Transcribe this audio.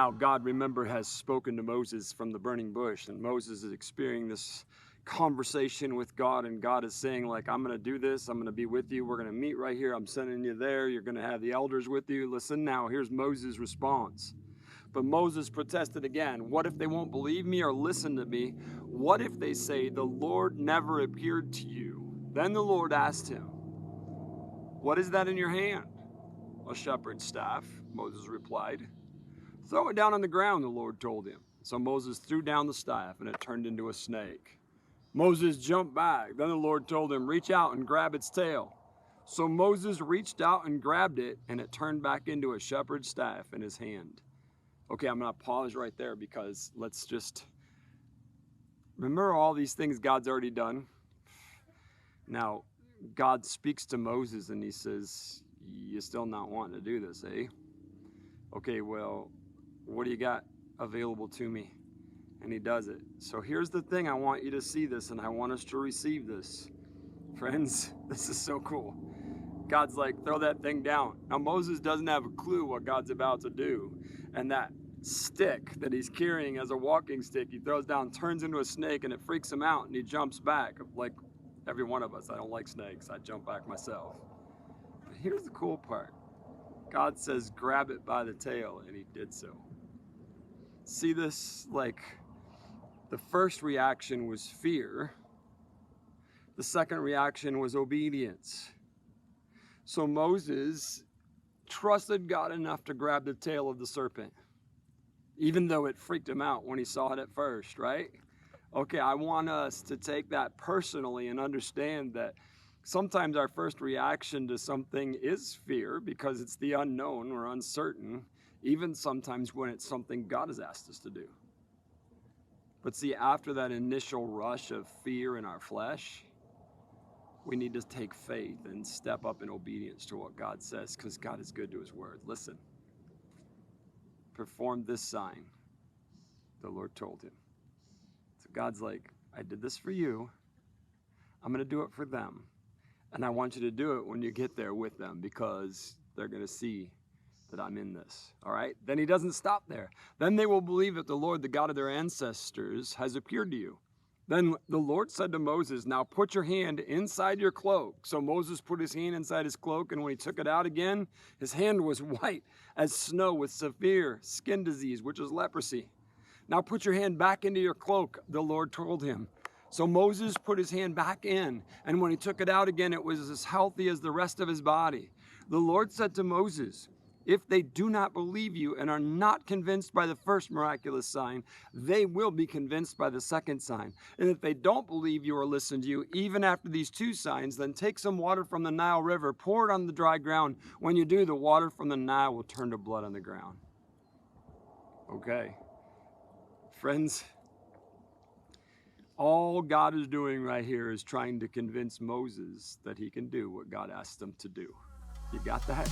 Now God, remember, has spoken to Moses from the burning bush, and Moses is experiencing this conversation with God, and God is saying, like, I'm going to do this. I'm going to be with you. We're going to meet right here. I'm sending you there. You're going to have the elders with you. Listen now, here's Moses' response. But Moses protested again. What if they won't believe me or listen to me? What if they say, the Lord never appeared to you? Then the Lord asked him, what is that in your hand? A shepherd's staff, Moses replied. Throw it down on the ground, the Lord told him. So Moses threw down the staff, and it turned into a snake. Moses jumped back. Then the Lord told him, reach out and grab its tail. So Moses reached out and grabbed it, and it turned back into a shepherd's staff in his hand. Okay, I'm going to pause right there because let's just remember all these things God's already done. Now, God speaks to Moses and he says, you still not wanting to do this, eh? Okay, well, what do you got available to me? And he does it. So here's the thing, I want you to see this and I want us to receive this. Friends, this is so cool. God's like, throw that thing down. Now Moses doesn't have a clue what God's about to do. And that stick that he's carrying as a walking stick, he throws down, turns into a snake, and it freaks him out and he jumps back. Like every one of us, I don't like snakes. I jump back myself. But here's the cool part. God says, grab it by the tail, and he did so. See this? Like, the first reaction was fear. The second reaction was obedience. So Moses trusted God enough to grab the tail of the serpent, even though it freaked him out when he saw it at first, right? Okay, I want us to take that personally and understand that sometimes our first reaction to something is fear because it's the unknown or uncertain, even sometimes when it's something God has asked us to do. But see, after that initial rush of fear in our flesh, we need to take faith and step up in obedience to what God says, because God is good to his word. Listen, perform this sign, the Lord told him. So God's like, I did this for you. I'm going to do it for them. And I want you to do it when you get there with them, because they're going to see that I'm in this. All right? Then he doesn't stop there. Then they will believe that the Lord, the God of their ancestors, has appeared to you. Then the Lord said to Moses, now put your hand inside your cloak. So Moses put his hand inside his cloak, and when he took it out again, his hand was white as snow with severe skin disease, which is leprosy. Now put your hand back into your cloak, the Lord told him. So Moses put his hand back in, and when he took it out again, it was as healthy as the rest of his body. The Lord said to Moses, if they do not believe you and are not convinced by the first miraculous sign, they will be convinced by the second sign. And if they don't believe you or listen to you, even after these two signs, then take some water from the Nile River, pour it on the dry ground. When you do, the water from the Nile will turn to blood on the ground. Okay. Friends, all God is doing right here is trying to convince Moses that he can do what God asked him to do. You got that?